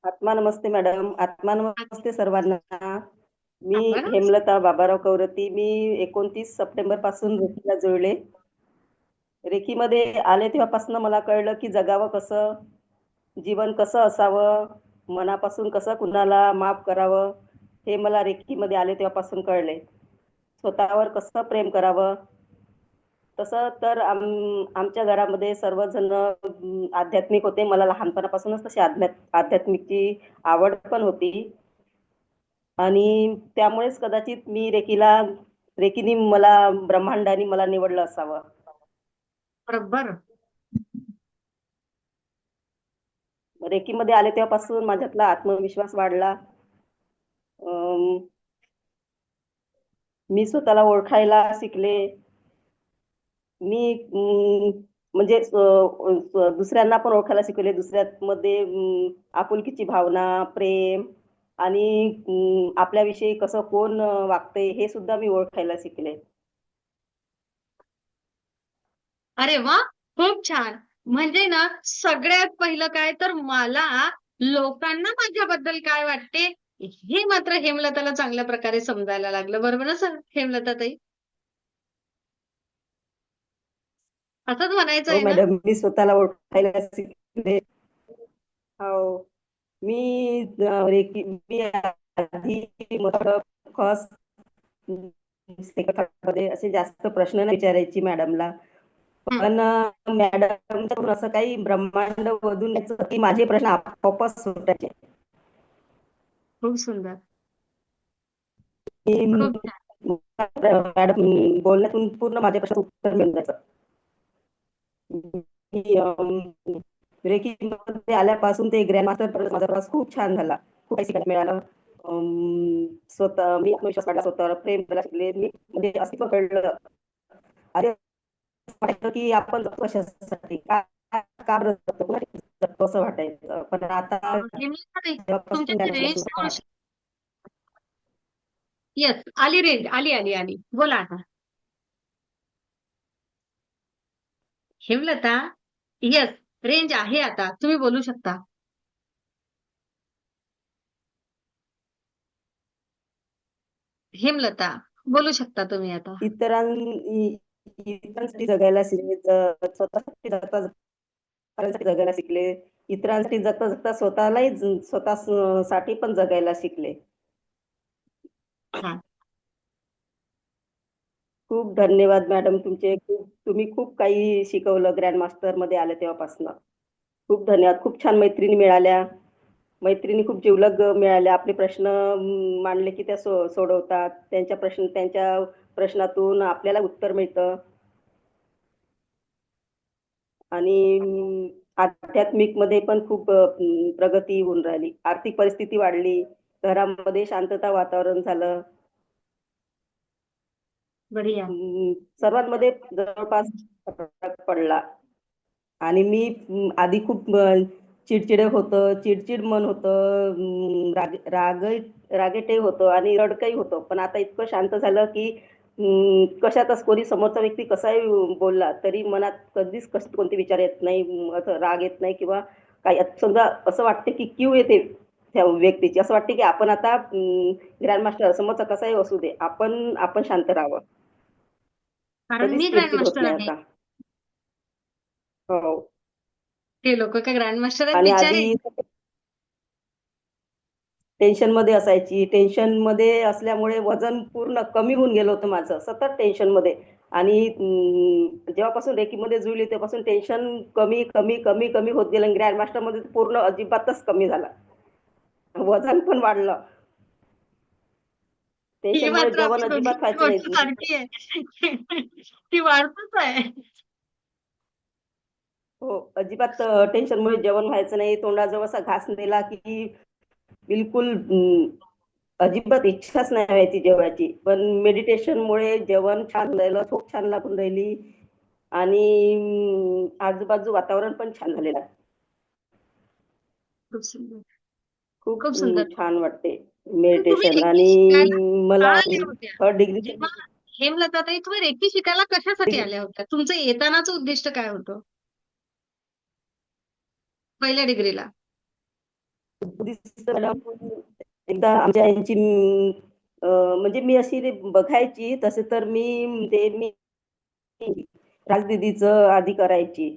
आत्मा नमस्ते मॅडम. आत्मा नमस्ते सर्वांना. मी आपण हेमलता बाबाराव कवरती. मी 29 सप्टेंबर पासून रेकीला जुळले. रेकीमध्ये आले तेव्हापासून मला कळलं की जगावं कसं, जीवन कसं असावं, मनापासून कसं कुणाला माफ करावं, हे मला रेकीमध्ये आले तेव्हापासून कळले. स्वतःवर कसं प्रेम करावं. तसं तर आमच्या घरामध्ये सर्वजण आध्यात्मिक होते. मला लहानपणापासूनच तशी आध्यात्मिकची आवड पण होती. आणि त्यामुळेच कदाचित रेकीने मला ब्रह्मांडाने मला निवडलं असावं. बरोबर. रेकीमध्ये आले तेव्हापासून माझ्यातला आत्मविश्वास वाढला. अम, मी स्वतःला ओळखायला शिकले. मी म्हणजे दुसऱ्यांना पण ओळखायला शिकले. दुसऱ्यामध्ये आपुलकीची भावना, प्रेम आणि आपल्याविषयी कसं कोण वागते हे सुद्धा मी ओळखायला शिकले. अरे वा, खूप छान. म्हणजे ना, सगळ्यात पहिलं काय तर मला लोकांना माझ्याबद्दल काय वाटते हे मात्र हेमलताला चांगल्या प्रकारे समजायला लागलं. बरोबर ना सर, हेमलता ताई? असंच म्हणायचं हो आहे ना? मॅडम, मी स्वतःला ओळखायला शिकले. हो. मी आधी फर्स्ट मध्ये असे जास्त प्रश्न नाही विचारायची मॅडमला. हं, पण मॅडमकडून असं काही ब्रह्मांड वधून यायचं की माझे प्रश्न आपोआपच सुटायचे. खूप सुंदर. की खूप छान. मॅडम बोलण्यातून पूर्ण माझ्या प्रश्नाचं उत्तर मिळून जायचं. की रेकीमध्ये आल्यापासून ते ग्रँडमास्टर पर्यंत माझा प्रवास खूप छान झाला. खूप काही शिकायला मिळालं. स्वतः मी आत्मविश्वास वाढला, स्वतःवर प्रेम करायला शिकले. मी म्हणजे अस्तित्व कळलं. अरे वाटायचं की आपण जगतो कशासाठी, का का बरं जगतो, कोणासाठी जगतो असं वाटायचं. पण आता हेमलता ताई, जेव्हापासून तुमच्याची ज्ञानेश्वर रेंज सुद्धा थोडीशी. येस, आली रेंज. आली. बोला आता. हेमलता, येस, रेंज आहे आता. तुम्ही बोलू शकता. हेमलता, बोलू शकता तुम्ही आता. इतरांसाठी जगायला शिकले, स्वतःसाठी इतरांसाठी जगायला शिकले. इतरांसाठी जगता जगता स्वतः साठी पण जगायला शिकले. हा. खूप धन्यवाद मॅडम तुमचे. तुम्ही खूप काही शिकवलं ग्रँड मास्टर मध्ये आले तेव्हापासून. खूप धन्यवाद. खूप छान मैत्रिणी मिळाल्या. मैत्रिणी खूप जिवलग मिळाल्या. आपले प्रश्न मांडले की त्या सोडवतात. त्यांच्या प्रश्नातून आपल्याला उत्तर मिळतं. आणि आध्यात्मिक मध्ये पण खूप प्रगती होऊन राहिली. आर्थिक परिस्थिती वाढली. घरामध्ये शांतता वातावरण झालं. बढिया. सर्वांमध्ये जवळपास फरक पडला. आणि मी आधी खूप चिडचिडे होतं, चिडचिड मन होतं, रागेटे होतं आणि रडकही होतं. पण आता इतकं शांत झालं की कशातच कोणी समोरचा व्यक्ती कसाही बोलला तरी मनात कधीच कोणते विचार येत नाही, असं राग येत नाही किंवा काही. समजा असं वाटते की कीव येते त्या व्यक्तीची. असं वाटते की आपण आता ग्रँड मास्टर समोरचा कसाही असू दे, आपण आपण शांत राहावं. कारण कधीच मी ग्रँड चिडचिड होत मास्टर नाही आहे. आता. हो. हे लोक काय ग्रँड मास्टर आहेत आणि बिचारे? आधी टेन्शनमध्ये असायची. टेन्शनमध्ये असल्यामुळे वजन पूर्ण कमी होऊन गेलं होतं माझं, सतत टेन्शनमध्ये. आणि जेव्हापासून रेकीमध्ये जुळली तेव्हापासून टेन्शन कमी, कमी, कमी, कमी होत गेलं. ग्रँड मास्टरमध्ये पूर्ण अजिबातच कमी झालं. वजन पण वाढलं. ही टेन्शनमुळे मात्र जेवण आपल्या अजिबात दोघींची व्हायचं गोष्ट नाही. सारखी आहे. ती वाढतच आहे. हो, अजिबात टेन्शनमुळे जेवण व्हायचं नाही. तोंडाजवळ असा घास नेला की बिलकुल अजिबात इच्छाच नाही व्हायची जेवायची. पण मेडिटेशनमुळे जेवण छान राहिलं, झोप छान लागून राहिली आणि आजूबाजू वातावरण पण छान झालेलं आहे. खूप सुंदर. खूप खूप सुंदर. छान वाटते पण तुम्ही मेडिटेशन. रेकी आणि शिकायला का मला आल्या होत्या? Third degree. जेव्हा हेमलताताई तुम्ही रेकी शिकायला कशासाठी आल्या होत्या? तुमचं येतानाचं उद्दिष्ट काय होतं? पहिल्या डिग्रीला? बुद्धिस्ट मॅडम एकदा आमच्या यांची म्हणजे मी अशी ते बघायची तसे तर मी राजदीदीचं आधी करायची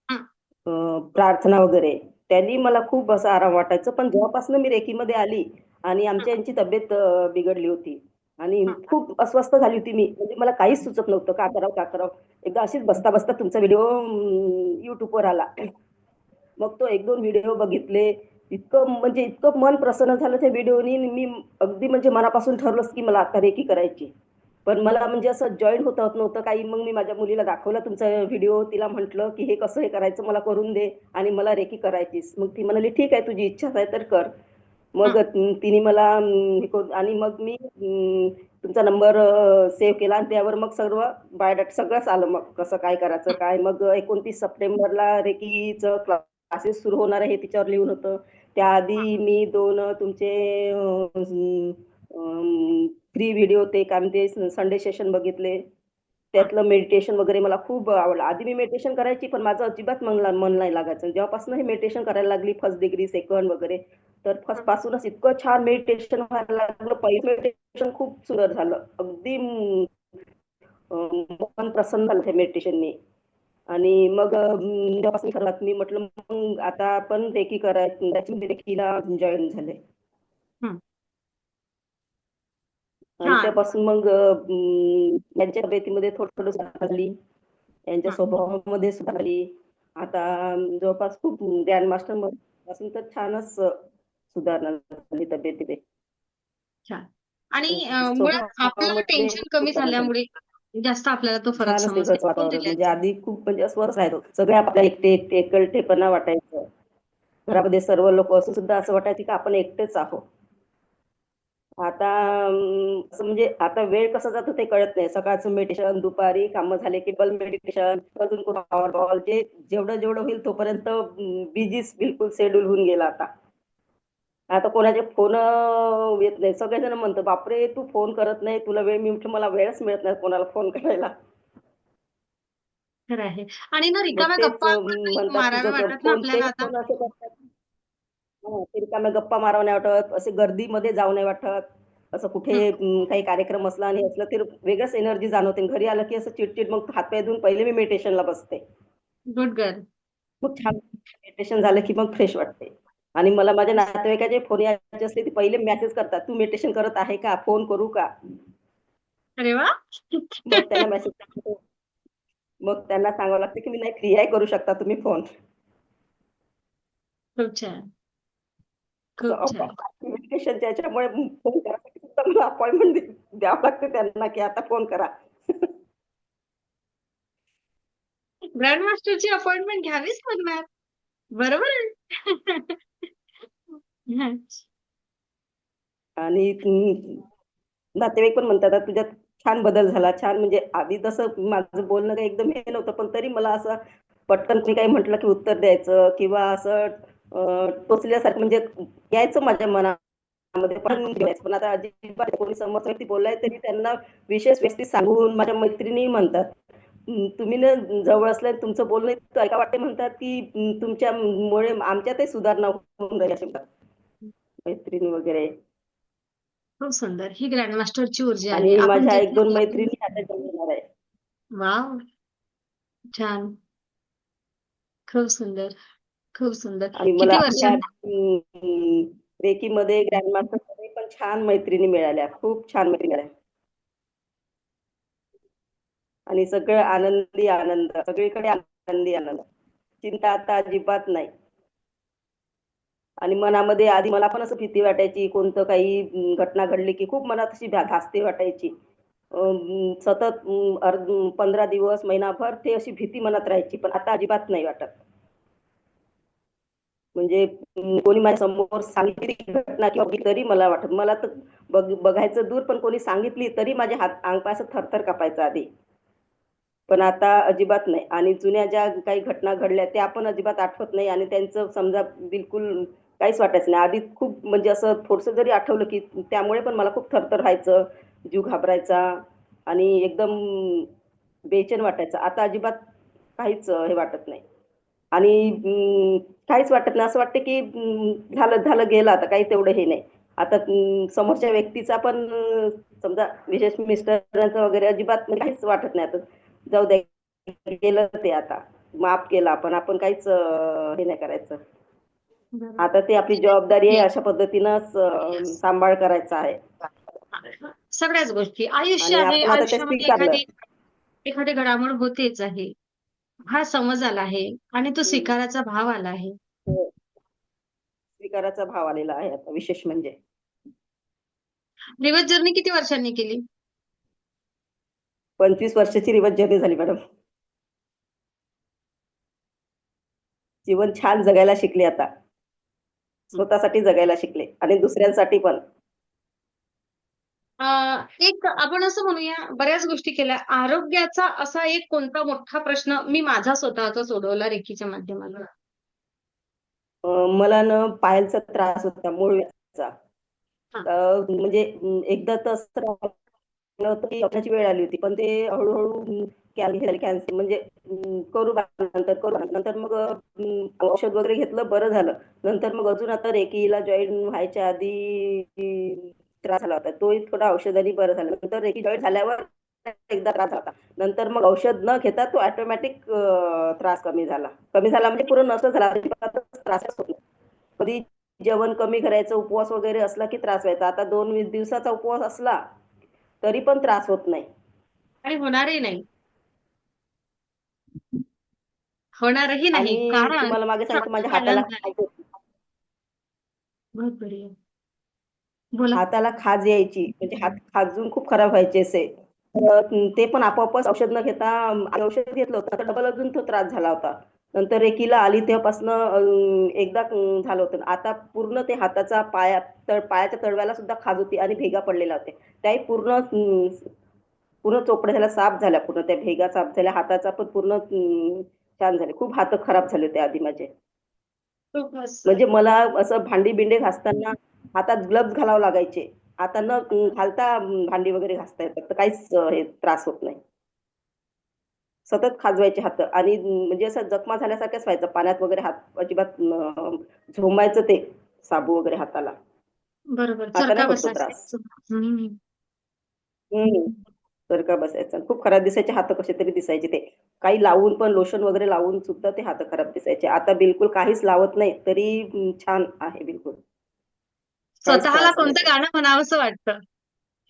हं, प्रार्थना वगैरे. त्यांनी मला खूप असं आराम वाटायचं. पण जेव्हापासून मी रेकीमध्ये आली आणि हं, आमच्या यांची तब्येत बिघडली होती आणि हं. खूप अस्वस्थ झाली होती मी. म्हणजे मला काहीच सुचत नव्हतं. का करावं, का करावं? एकदा अशीच बसता-बसता तुमचा व्हिडिओ YouTubeवर आला. मग तो 1-2 व्हिडिओ बघितले. इतकं म्हणजे इतकं मन प्रसन्न झालं त्या व्हिडिओनी. मी अगदी म्हणजे मनापासून ठरवलंच की मला आता रेकी करायची. पण मला म्हणजे असं जॉइन होता होत नव्हतं काही. मग मी माझ्या मुलीला दाखवला तुमचा व्हिडिओ. तिला म्हटलं, की "हे कसं हे करायचं मला करून दे आणि मला रेकी करायचीच." मग ती म्हणाली, "ठीक आहे, तुझी इच्छा आहे तर कर." मग हं. तिने मला हे करून आणि मग मी तुमचा नंबर सेव्ह केला आणि त्यावर मग सर्व बायोडाटा सगळंच आलं मग कसं काय करायचं काय. मग 29 सप्टेंबरला रेकीचं क्लासेस सुरू होणार आहे हे तिच्यावर लिहून होतं. त्याआधी मी 2 तुमचे फ्री व्हिडिओ ते काय म्हणते संडे सेशन बघितले. त्यातलं मेडिटेशन वगैरे मला खूप आवडलं. आधी मी मेडिटेशन करायची, पण माझं अजिबात मन नाही लागायचं. जेव्हापासून हे मेडिटेशन करायला लागली, फर्स्ट डिग्री, सेकंड वगैरे, तर फर्स्ट पासूनच इतकं छान मेडिटेशन व्हायला लागलं. पहिलं मेडिटेशन खूप सुंदर झालं. अगदी मन प्रसन्न झालं त्या मेडिटेशननी. आणि मग जेव्हापासून ठरवलं मी म्हटलं मग आता आपण रेकी करायची त्याची रेकीला जॉईन झाले. हं. आणि छान. त्यापासून मग यांच्या तब्येतीमध्ये थोडं सुधार झाली. यांच्या हं. स्वभावामध्ये सुधार झाली. आता जवळपास खूप ग्रँड मास्टर पासून तर छानच सुधारणा झाली तब्येतीमध्ये. छान. आणि आणि मुळात आपलं स्वभावामध्ये टेन्शन कमी सुधारणा झाली. झाल्यामुळे जास्त आपल्याला तो फरक छानच समजला. वेगळंच फुल वातावरण म्हणजे रिलॅक्स. आधी खूप म्हणजे अस्वस्थ राहायचो. सगळे आपल्याला एकटे एकलटेपणा वाटायचं. घरामध्ये सर्व लोक असून सुद्धा असं वाटायचं की आपण एकटेच आहोत. आता असं म्हणजे आता वेळ कसा जातो ते कळत नाही. सकाळचं मेडिटेशन, दुपारी कामं झाले की डबल मेडिटेशन, अजून पॉवर बॉल जे जेवढं होईल तोपर्यंत बिझीच बिलकुल शेड्यूल होऊन गेला आता. आता कोणाचे फोन येत नाही. सगळेजण म्हणतात, "बापरे! तू फोन करत नाही, तुला वेळ." मी म्हटलं, "मला वेळच मिळत नाही कोणाला फोन करायला." खरं आहे. आणि ना मग रिकाम्या तेच गप्पा पण नाही म्हणतात, माराव्या "तुझं वाटत ना कोणते आपल्याला आता. फोन असे करतात." हां, ते रिकाम्या गप्पा माराव्या नाही वाटत, असे गर्दीमध्ये जाऊ नाही वाटत. असं कुठे हं. काही कार्यक्रम असला आणि असलं तर वेगळंच एनर्जी जाणवते. घरी आलं की असं चिडचिड मग हात-पाय धुवून पहिले मी मेडिटेशनला बसते. Good girl. मग छान मेडिटेशन झालं की मग फ्रेश वाटते. आणि मला माझ्या नातेवाईकाचे फोन यायचे असले, ते पहिले मेसेज करतात, "तू मेडिटेशन करत आहे का? फोन करू का?" अरे वाह! मग त्यांना मेसेज टाकतो. मग त्यांना सांगावं लागतं की मी नाही फ्री आहे, करू शकता तुम्ही फोन. खूप छान. खूप असं छान. मेडिटेशनच्या ह्याच्यामुळे फोन करायसाठी सुद्धा मला अपॉइंटमेंट द्यावं लागते त्यांना, की आता फोन करा. ग्रँड मास्टरची अपॉइंटमेंट घ्यावीच लागणार. बरोबर आहे. हं. आणि नातेवाईक पण म्हणतात, "आता तुझ्यात छान बदल झाला." छान म्हणजे आधी तसं माझं बोलणं काही एकदम हे नव्हतं, पण तरी मला असं पटकन कोणी काही म्हटलं, की उत्तर द्यायचं किंवा असं टोचल्यासारखं म्हणजे यायचं माझ्या मनामध्ये हं. पण घ्यायचं. पण आता अजिबात कोणी समोरचा व्यक्ती बोललाय तरी त्यांना विशेष व्यक्ती सांगून माझ्या मैत्रिणी म्हणतात, तुम्ही ना जवळ असल्याने तुमचं बोलणं इतकं ऐका वाटते." म्हणतात, की तुमच्यामुळे आमच्यातही सुधारणा होऊन राहिली अशी म्हणतात मैत्रिणी वगैरे. खूप सुंदर. ही ग्रँड मास्टरची ऊर्जा आहे. आणि आपण माझ्या जिथे 1-2 आपण मैत्रिणी आता जॉइन होणार आहे. वॉव! छान. खूप सुंदर. खूप सुंदर. आणि मला किती या वर्षांनी रेकीमध्ये ग्रँडमास्टरमध्ये पण छान मैत्रिणी मिळाल्या. खूप छान मैत्रिणी मिळाल्या. आणि सगळं आनंदी आनंद. सगळीकडे आनंदी आनंद. चिंता आता अजिबात नाही. आणि मनामध्ये आधी मला पण असं भीती वाटायची, कोणतं काही घटना घडली की खूप मनात अशी धास्ती वाटायची. सतत 15 दिवस, महिनाभर ते अशी भीती मनात राहायची. पण आता अजिबात नाही वाटत. म्हणजे कोणी माझ्या समोर सांगितली घटना किंवा बघितली तरी मला वाटत मला तर बघायचं दूर, पण कोणी सांगितली तरी माझे हात अंगपाय असं थरथर कापायचं आधी. पण आता अजिबात नाही. आणि जुन्या ज्या काही घटना घडल्या त्या पण अजिबात आठवत नाही आणि त्यांचं समजा बिलकुल काहीच वाटायचं नाही. आधी खूप म्हणजे असं थोडंसं जरी आठवलं की त्यामुळे पण मला खूप थरथर व्हायचं, जीव घाबरायचा आणि एकदम बेचैन वाटायचं. आता अजिबात काहीच हे वाटत नाही. आणि काहीच वाटत नाही. असं वाटतं की झालं झालं गेलं, आता काही तेवढं हे नाही. आता समोरच्या व्यक्तीचा पण समजा विशेष मिस्टरांचं वगैरे अजिबात म्हणजे काहीच वाटत नाही. आता जाऊ द्या, गेलं ते आता, माफ केलं आपण, आपण काहीच हे नाही करायचं. बरोबर. आता ती आपली जबाबदारी आहे, हे अशा पद्धतीनंच सांभाळ करायचा आहे. सगळ्याच गोष्टी आयुष्य आणि आहे. आपण आता ते आयुष्यामध्ये स्वीकारलं. एखादी घडामोड होतेच आहे. हा समज आला आहे आणि तो हम्म. स्वीकाराचा भाव आला आहे. हो. स्वीकाराचा भाव आलेला आहे आता, विशेष म्हणजे रिव्हर्स जर्नी किती वर्षांनी केली? 25 वर्षाची रिवर्स जर्नी झाली मॅडम. जीवन छान जगायला शिकले आता. स्वतःसाठी जगायला शिकले आणि दुसऱ्यांसाठी पण. अ, एक आपण असं म्हणूया बऱ्याच गोष्टी केल्या. आरोग्याचा असा एक कोणता मोठा प्रश्न मी माझा स्वतःचा सोडवला रेकीच्या माध्यमातून? मला ना पायाचा त्रास होता, मूळव्याधाचा. हां. म्हणजे एकदा तर असं झालं होतं की डॉक्टरची वेळ आली होती. पण ते हळू-हळू कॅन्सल म्हणजे करू बा नंतर, करू बा नंतर. मग औषध वगैरे घेतलं, बरं झालं. नंतर मग अजून आता रेकीला जॉइन व्हायच्या आधी त्रास झाला होता. तोही थोडा औषधांनी बरं झालं. नंतर रेकी जॉइन झाल्यावर एकदा त्रास झाला होता. नंतर मग औषध न घेता तो ऑटोमॅटिक त्रास कमी झाला. कमी झाला म्हणजे पूर्ण नष्ट झाला. अजिबातच त्रासच होत नाही. कधी जेवण कमी करायचं, उपवास वगैरे असला की त्रास व्हायचा. आता 2 दिवसाचा उपवास असला, तरी पण त्रास होत नाही. आणि होणारही नाही. होणारही नाही. आणि कारण तुम्हाला मागे सांगितलं, माझ्या बॅलन्स हाताला झाले. खाज होती. बहुत बढिया. बोला. हाताला खाज यायची, म्हणजे हात खाजून खूप खराब व्हायचे असे. तर ते पण आपोआपच औषध न घेता औषध घेतलं होतं. तर डबल अजून तो त्रास झाला होता. नंतर रेकीला आली तेव्हापासनं एकदा झालं होतं. आता पूर्ण ते हाताचा पायाच्या तळव्याला सुद्धा खाज होती आणि भेगा पडलेल्या होत्या. त्याही पूर्ण पूर्ण चोपड्या झाल्या, साफ झाल्या पूर्ण. त्या भेगा साफ झाल्या. हाताचा पण पूर्ण छान झाले. खूप हात खराब झाले होते आधी माझे. खूपच. म्हणजे मला असं भांडी-बिंडी घासताना हातात ग्लोव्हज घालावं लागायचे. आता न घालता भांडी वगैरे घासता येतात. तर काहीच हे त्रास होत नाही. सतत खाजवायचे हात आणि म्हणजे असं जखमा झाल्यासारखंच व्हायचं. पाण्यात वगैरे हात अजिबात झोंबायचं ते साबू वगैरे हाताला. बरोबर. आता चरका नाही होत तो त्रास. बसायचा. हं. हं. चरका बसायचा. खूप खराब दिसायचे हात, कसे तरी दिसायचे ते. काही लावून पण, लोशन वगैरे लावून सुद्धा ते हात खराब दिसायचे. आता बिलकुल काहीच लावत नाही, तरी छान आहे बिलकुल. काहीच स्वतःला त्रास नाही कोणतं तो. गाणं म्हणावंसं वाटतं,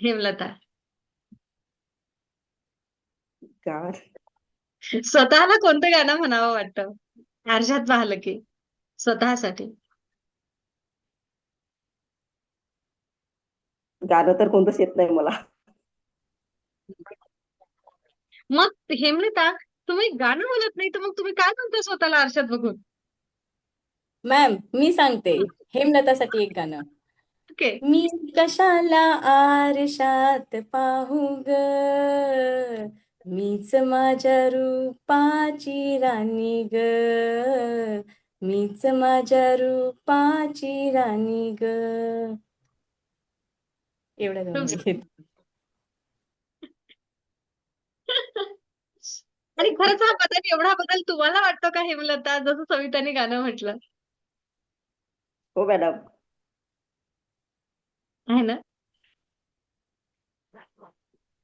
हेमलता? गाणं स्वतःला कोणतं गाणं म्हणावं वाटतं? आरशात पाहिलं की स्वतःसाठी? गाणं तर कोणतंच येत नाही मला. मग हेमलता, तुम्ही गाणं बोलत नाही, तर मग तुम्ही काय म्हणता स्वतःला आरशात बघून? मॅम मी सांगते हेमलतासाठी एक गाणं. ओके. मी कशाला आरशात पाहू ग, मीच माझ्या रूपाची राणी ग, मीच माझ्या रूपाची राणी ग. एवढं गाणं खूप मी छान. घेते. आणि खरंच हा बदल, एवढा बदल तुम्हाला वाटतो का हेमलता, जसं सविताने गाणं म्हटलं? हो मॅडम. आहे ना?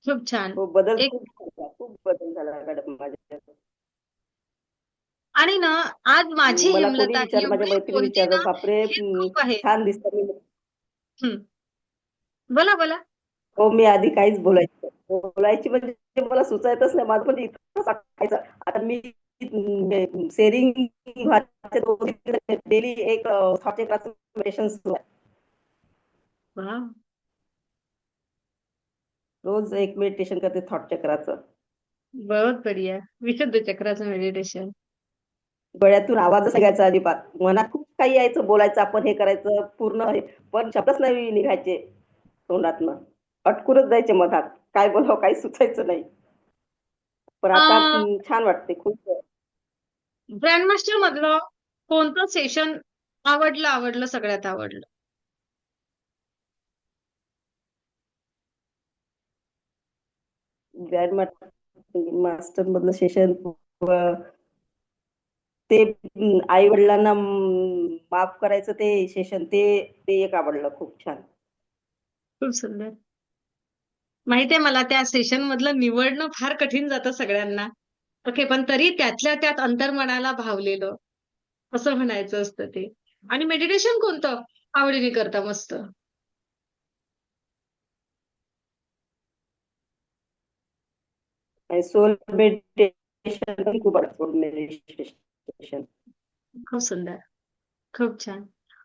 खूप छान. हो, बदल एक खूप झाला. खूप बदल झाला मॅडम माझ्यात. आणि ना आज माझी मला कोणी हेमलता विचारलं, माझ्या एवढी मैत्रिणी बोलते विचारतात, ना, "बापरे! हेच खूप आहे. छान दिसता." हं. बोला, बोला. हो, मी आधी काहीच बोलायची म्हणजे मला सुचायचंच नाही. माझं म्हणजे इतकं वाटायचं. आता मी शेअरिंग डेली एक थॉट मेडिटेशन सुरू आहे. वाह! रोज एक मेडिटेशन करते थॉट चक्राचं. बहुत बढ़िया. विशुद्ध चक्राचं मेडिटेशन. गळ्यातून आवाजच निघायचा अजिबात. मनात खूप काही यायचं, बोलायचं, आपण हे करायचं, पूर्ण हे, पण शब्दच नाही निघायचे तोंडातनं. अटकूनच जायचे मधात. काय बोलावं काही सुचायचं नाही. पण अ, आता छान वाटते खूप. ग्रँडमास्टर मधलं कोणतं सेशन आवडलं सगळ्यात आवडलं? ग्रँड मास्टर मधलं सेशन ते आई वडिलांना माफ करायचं ते सेशन ते ते एक आवडलं खूप छान. खूप सुंदर. माहितीये मला त्या सेशन मधलं निवडणं फार कठीण जातं सगळ्यांना. ओके, पण तरी त्यातल्या त्यात अंतर्मनाला भावलेलं असं म्हणायचं असतं ते. आणि मेडिटेशन कोणतं आवडीने करता मस्त? आणि सोल मेडिटेशन पण खूप आवडतं सोल मेडिटेशन. खूप सुंदर. खूप छान.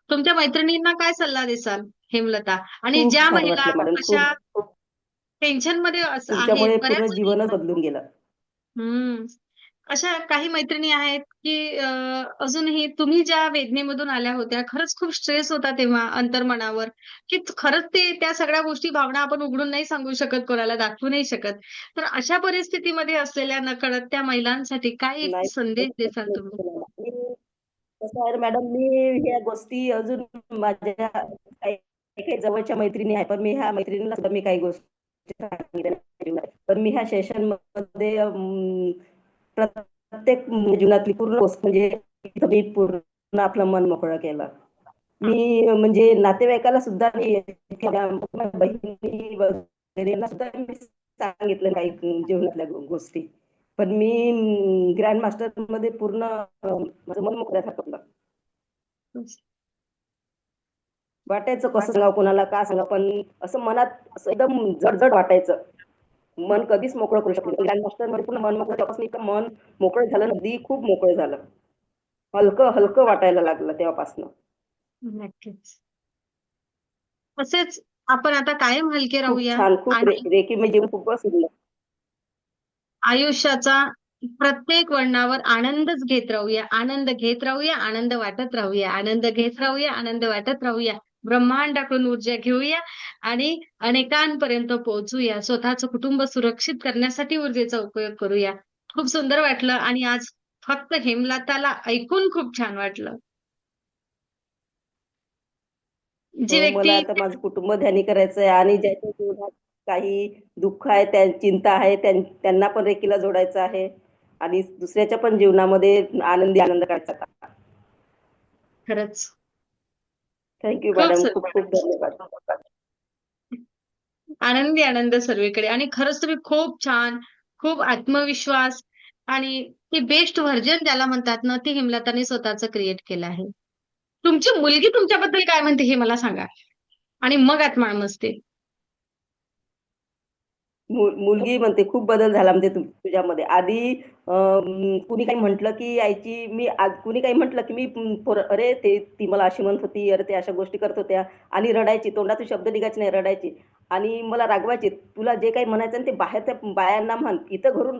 तुमच्या मैत्रिणींना काय सल्ला देसाल, हेमलता? आणि खूप ज्या छान महिला वाटलं मॅडम. अशा खूप खूप टेन्शनमध्ये आहेत तुमच्यामुळे पूर्ण बऱ्याच जीवनच बदलून गेलं. हम्म. अशा काही मैत्रिणी आहेत, की अजूनही तुम्ही ज्या वेदनेमधून आल्या होत्या, खरंच खूप स्ट्रेस होता तेव्हा अंतर्मनावर, की खरंच ते त्या सगळ्या गोष्टी, भावना आपण उघडून नाही सांगू शकत, कोणाला दाखवू नाही शकत. तर अशा परिस्थितीमध्ये असलेल्या नकळत त्या महिलांसाठी काय एक नाही संदेश देसाल तुम्ही? मी कसं आहे मॅडम, मी ह्या गोष्टी अजून माझ्या काही काही जवळच्या मैत्रिणी आहेत, पण मी ह्या मैत्रिणींना सुद्धा मी काही गोष्टी सांगितल्या नाही. पण मी ह्या सेशन मध्ये प्रत्येक जीवनातली पूर्ण गोष्ट म्हणजे इथं मी पूर्ण आपलं मन मोकळं केलं. मी म्हणजे नातेवाईकाला सुद्धा मी बहिणी वगैरेला सुद्धा मी सांगितलं काही जीवनातल्या गोष्टी. पण मी ग्रँड मास्टर मध्ये पूर्ण माझं मन मोकळं झालं. वाटायचं कसं सांगावं कोणाला का सांगावं, पण असं मनात असं एकदम जडजड वाटायचं. मन कधीच मोकळं करू शकत नाही. ग्रँड मास्टर मध्ये पूर्ण मन मोकळं तेव्हापासून इतकं मन मोकळं झालं, अगदी खूप मोकळं झालं. हलकं हलकं वाटायला लागलं तेव्हापासून. नक्कीच. असेच आपण आता कायम हलके खूप राहूया छान, खूप आणि रेकी म्हणजे खूपच सुंदर. आयुष्याचा प्रत्येक वळणावर आनंदच घेत राहूया, आनंद घेत राहूया, आनंद वाटत राहूया, आनंद घेत राहूया, आनंद वाटत राहूया. ब्रह्मांडाकडून ऊर्जा घेऊया आणि अनेकांपर्यंत पोहोचूया. स्वतःचं कुटुंब सुरक्षित करण्यासाठी ऊर्जेचा उपयोग करूया. खूप सुंदर वाटलं आणि आज फक्त हेमलताला ऐकून खूप छान वाटलं. जी हो, मला व्यक्ती आता माझं कुटुंब ध्यानी करायचंय आणि ज्याच्या जीवनात काही दुःख आहे, चिंता आहे, त्यांना पण रेकीला जोडायचं आहे आणि दुसऱ्याच्या पण जीवनामध्ये आनंदी आनंद करायचा. खरंच थँक्यू खूप मॅडम. खूप सुंदर. खूप धन्यवाद. आनंदी आनंद सर्वीकडे आणि खरंच तुम्ही खूप छान, खूप आत्मविश्वास आणि ती बेस्ट व्हर्जन ज्याला म्हणतात ना, ती हेमलताने स्वतःचं क्रिएट केलं आहे. तुमची मुलगी तुमच्याबद्दल काय म्हणते हे मला सांगा आणि मग आत्मा नमस्ते. मुलगी म्हणते खूप बदल झाला म्हणजे तुझ्यामध्ये. आधी कुणी काही म्हटलं की आईची मी आज कुणी काही म्हटलं की मी अरे ते ती मला अशी म्हणत होती, अरे ते अशा गोष्टी करत होत्या आणि रडायची. तोंडातून शब्द निघायचे नाही, रडायची आणि मला रागवायची. तुला जे काही म्हणायचं ना ते बाहेरच्या बायांना म्हण, इथं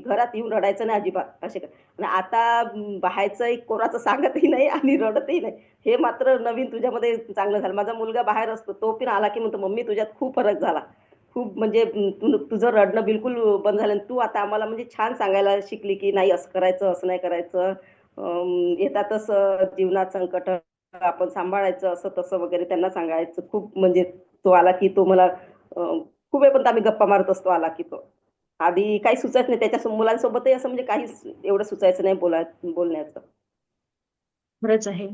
घरात येऊन रडायचं नाही अजिबात असे. आणि आता बाहेरचं एक कोणाचं सांगतही नाही आणि रडतही नाही. हे मात्र नवीन तुझ्यामध्ये चांगलं झालं. माझा मुलगा बाहेर असतो, तो पण आला की म्हणतो, मम्मी तुझ्यात खूप फरक झाला. खूप म्हणजे तुझं रडणं बिलकुल बंद झालं आणि तू आता आम्हाला म्हणजे छान सांगायला शिकली की नाही असं करायचं, असं नाही करायचं. येतातच जीवनात संकट, आपण सांभाळायचं असं तसं वगैरे त्यांना सांगायचं. खूप म्हणजे तो आला की तो मला खूप वेळपर्यंत आम्ही गप्पा मारत असतो आला की तो. आधी काही सुचायचं नाही त्याच्या मुलांसोबतही असं म्हणजे काहीच एवढं सुचायचं नाही बोलण्याचं. खरंच आहे.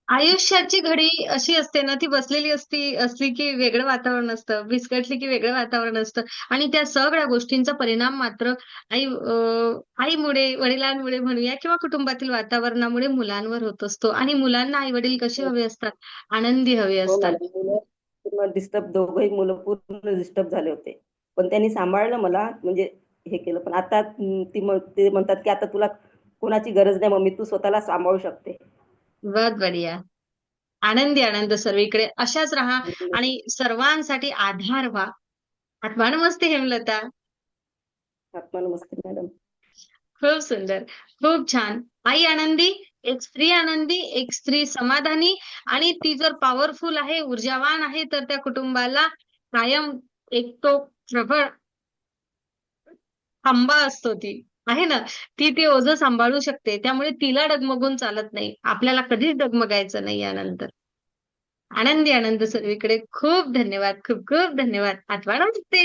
आयुष्याची घडी अशी असते ना, ती बसलेली असली की वेगळं वातावरण असतं, विस्कटली की वेगळं वातावरण असतं आणि त्या सगळ्या गोष्टींचा परिणाम मात्र आईमुळे, वडिलांमुळे म्हणूया किंवा कुटुंबातील वातावरणामुळे मुलांवर होत असतो आणि मुलांना आई-वडील कसे हवे असतात? आनंदी हवे हो असतात. मॅडम. मुलं पूर्ण डिस्टर्ब, दोघंही मुलं पूर्ण डिस्टर्ब झाले होते. पण त्यांनी सांभाळलं मला म्हणजे हे केलं. पण आता ते म्हणतात, की "आता तुला कोणाची गरज नाही मम्मी, तू स्वतःला सांभाळू शकते." बहुत बढिया. आनंदी आनंद सर्वीकडे अशाच राहा आणि सर्वांसाठी आधार व्हा. आत्मा नमस्ते हेमलता. आत्मा नमस्ते मॅडम. खूप सुंदर. खूप छान. आई आनंदी, एक स्त्री आनंदी, एक स्त्री समाधानी आणि ती जर पॉवरफुल आहे, ऊर्जावान आहे, तर त्या कुटुंबाला कायम एक तो प्रबळ खंबा असतो ती. आहे ना? ती ते ओझं सांभाळू शकते. त्यामुळे तिला डगमगून चालत नाही. आपल्याला कधीच डगमगायचं नाही यानंतर. आनंदी आनंद सर्वीकडे. खूप धन्यवाद. खूप खूप धन्यवाद. आठवण नमस्ते.